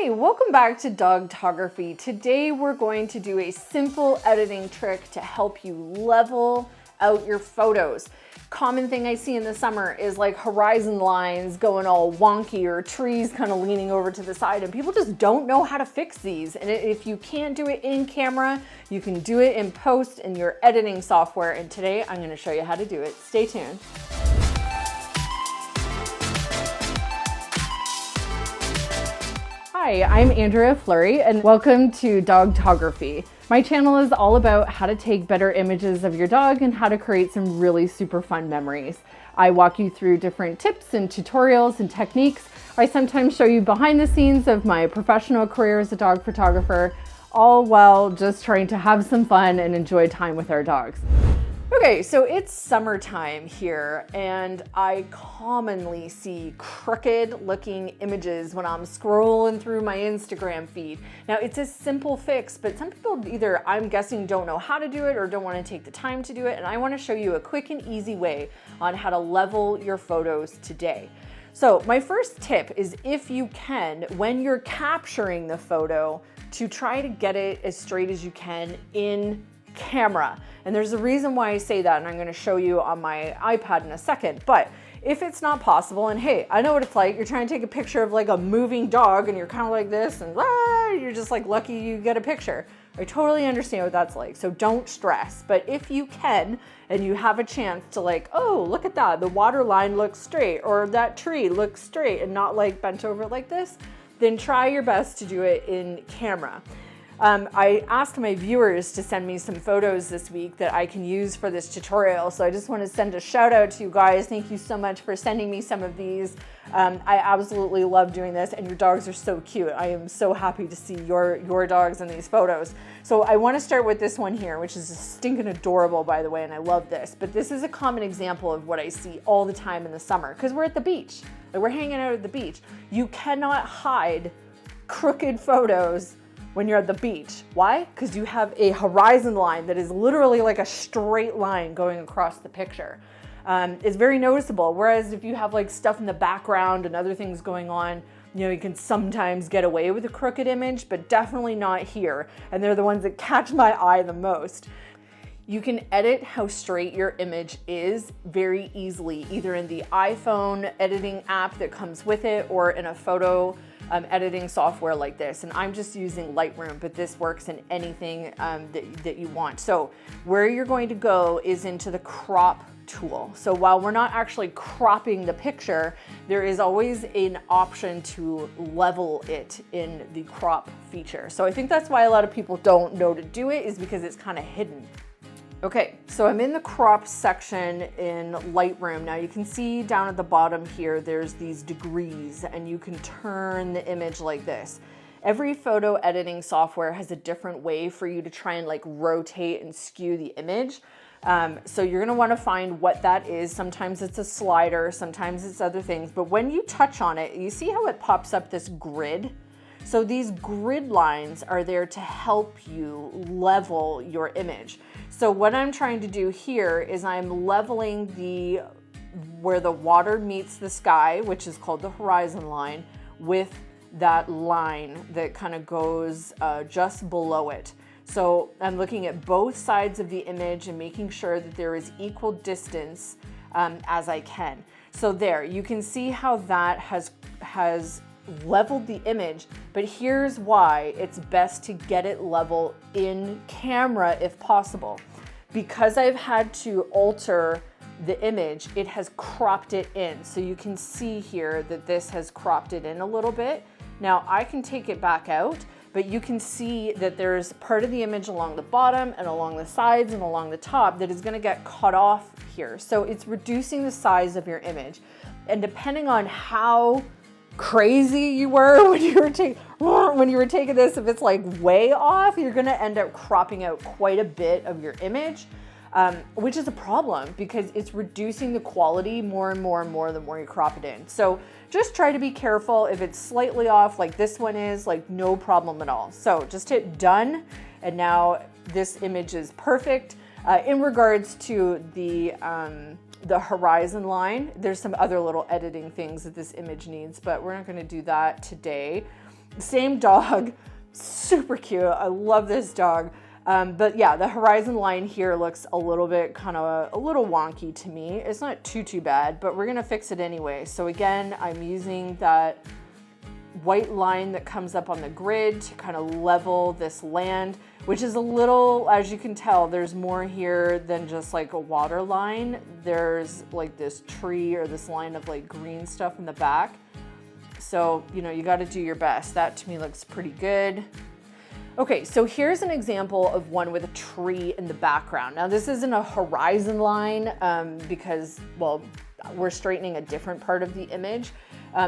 Hey, welcome back to Dogtography. Today we're going to do a simple editing trick to help you level out your photos. Common thing I see in the summer is like horizon lines going all wonky or trees kind of leaning over to the side, and people just don't know how to fix these. And if you can't do it in camera, you can do it in post in your editing software. And today I'm going to show you how to do it. Stay tuned. Hi, I'm Andrea Fleury and welcome to Dogtography. My channel is all about how to take better images of your dog and how to create some really super fun memories. I walk you through different tips and tutorials and techniques. I sometimes show you behind the scenes of my professional career as a dog photographer, all while just trying to have some fun and enjoy time with our dogs. Okay, so it's summertime here and I commonly see crooked looking images when I'm scrolling through my Instagram feed. Now it's a simple fix, but some people either, I'm guessing, don't know how to do it or don't want to take the time to do it. And I want to show you a quick and easy way on how to level your photos today. So my first tip is, if you can, when you're capturing the photo, to try to get it as straight as you can in camera. And there's a reason why I say that, and I'm going to show you on my iPad in a second. But if it's not possible, and hey, I know what it's like, you're trying to take a picture of like a moving dog and you're kind of like this and you're just like lucky you get a picture. I totally understand what that's like, so don't stress. But if you can and you have a chance to like, oh, look at that, the water line looks straight, or that tree looks straight and not like bent over like this, then try your best to do it in camera. I asked my viewers to send me some photos this week that I can use for this tutorial. So I just want to send a shout out to you guys. Thank you so much for sending me some of these. I absolutely love doing this, and your dogs are so cute. I am so happy to see your dogs in these photos. So I want to start with this one here, which is stinking adorable, by the way, and I love this. But this is a common example of what I see all the time in the summer, because we're at the beach. Like, we're hanging out at the beach. You cannot hide crooked photos when you're at the beach. Why? Because you have a horizon line that is literally like a straight line going across the picture. It's very noticeable. Whereas if you have like stuff in the background and other things going on, you know, you can sometimes get away with a crooked image, but definitely not here. And they're the ones that catch my eye the most. You can edit how straight your image is very easily, either in the iPhone editing app that comes with it or in a photo editing software like this. And I'm just using Lightroom, but this works in anything that you want. So where you're going to go is into the crop tool. So while we're not actually cropping the picture, there is always an option to level it in the crop feature. So I think that's why a lot of people don't know to do it, is because it's kind of hidden. Okay, so I'm in the crop section in Lightroom. Now you can see down at the bottom here, there's these degrees, and you can turn the image like this. Every photo editing software has a different way for you to try and like rotate and skew the image. So you're gonna wanna find what that is. Sometimes it's a slider, sometimes it's other things, but when you touch on it, you see how it pops up this grid? So these grid lines are there to help you level your image. So what I'm trying to do here is I'm leveling where the water meets the sky, which is called the horizon line, with that line that kind of goes just below it. So I'm looking at both sides of the image and making sure that there is equal distance as I can. So there, you can see how that has leveled the image, but here's why it's best to get it level in camera if possible. Because I've had to alter the image, it has cropped it in. So you can see here that this has cropped it in a little bit. Now I can take it back out, but you can see that there's part of the image along the bottom and along the sides and along the top that is going to get cut off here. So it's reducing the size of your image. And depending on how crazy you were when you were taking this, if it's like way off, you're going to end up cropping out quite a bit of your image, which is a problem because it's reducing the quality more and more and more the more you crop it in. So just try to be careful. If it's slightly off like this one is, like, no problem at all. So just hit done, and now this image is perfect. In regards to the horizon line, there's some other little editing things that this image needs, but we're not going to do that today. Same dog, super cute. I love this dog. But yeah, the horizon line here looks a little bit a little wonky to me. It's not too bad, but we're gonna fix it anyway. So again, I'm using that white line that comes up on the grid to kind of level this land, which is a little, as you can tell, there's more here than just like a water line. There's like this tree or this line of like green stuff in the back. So, you know, you got to do your best. That to me looks pretty good. Okay, so here's an example of one with a tree in the background. Now this isn't a horizon line because, well, we're straightening a different part of the image.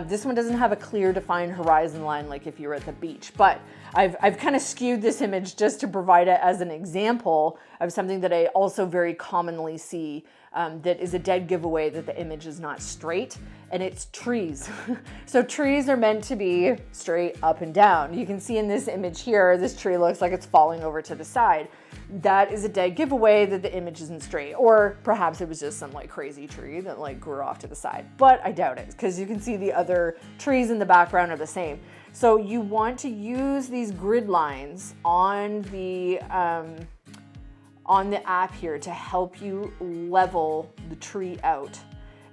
This one doesn't have a clear defined horizon line like if you were at the beach, but I've kind of skewed this image just to provide it as an example of something that I also very commonly see that is a dead giveaway that the image is not straight, and it's trees. So trees are meant to be straight up and down. You can see in this image here, this tree looks like it's falling over to the side. That is a dead giveaway that the image isn't straight, or perhaps it was just some like crazy tree that like grew off to the side, but I doubt it because you can see the other trees in the background are the same. So you want to use these grid lines on the app here to help you level the tree out.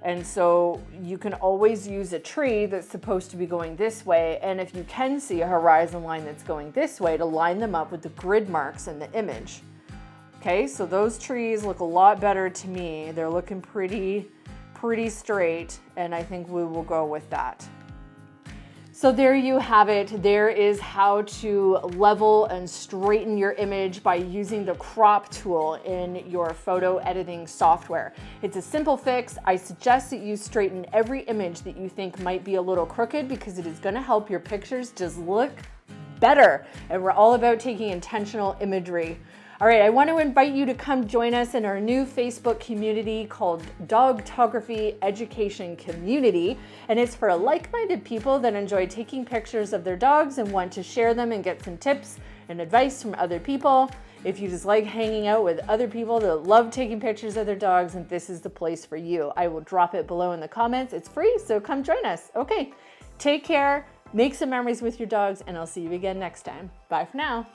And so you can always use a tree that's supposed to be going this way, and if you can see a horizon line that's going this way, to line them up with the grid marks in the image. Okay, so those trees look a lot better to me. They're looking pretty straight, and I think we will go with that. So there you have it. There is how to level and straighten your image by using the crop tool in your photo editing software. It's a simple fix. I suggest that you straighten every image that you think might be a little crooked because it is going to help your pictures just look better. And we're all about taking intentional imagery. All right, I want to invite you to come join us in our new Facebook community called Dogtography Education Community. And it's for like-minded people that enjoy taking pictures of their dogs and want to share them and get some tips and advice from other people. If you just like hanging out with other people that love taking pictures of their dogs, and this is the place for you. I will drop it below in the comments. It's free, so come join us. Okay, take care, make some memories with your dogs, and I'll see you again next time. Bye for now.